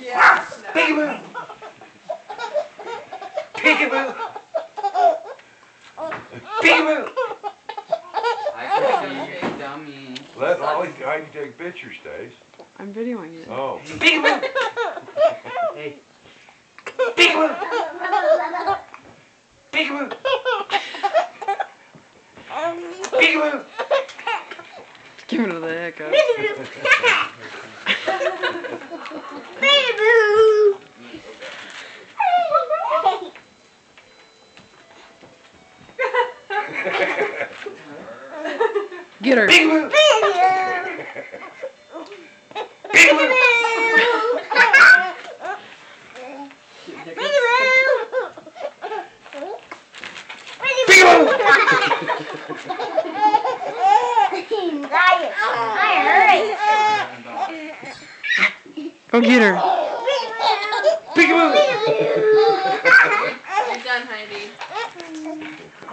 Yeah. Peekaboo! Peekaboo! Peekaboo! I can see you, dummy. Let Ollie, I can take pictures, Stace. I'm videoing you. Oh. Peekaboo! Hey. Peekaboo! Peekaboo! Peekaboo! Give it the hiccups. Get her. Peekaboo! Peekaboo! Go get her. Peekaboo! You're done, Heidi.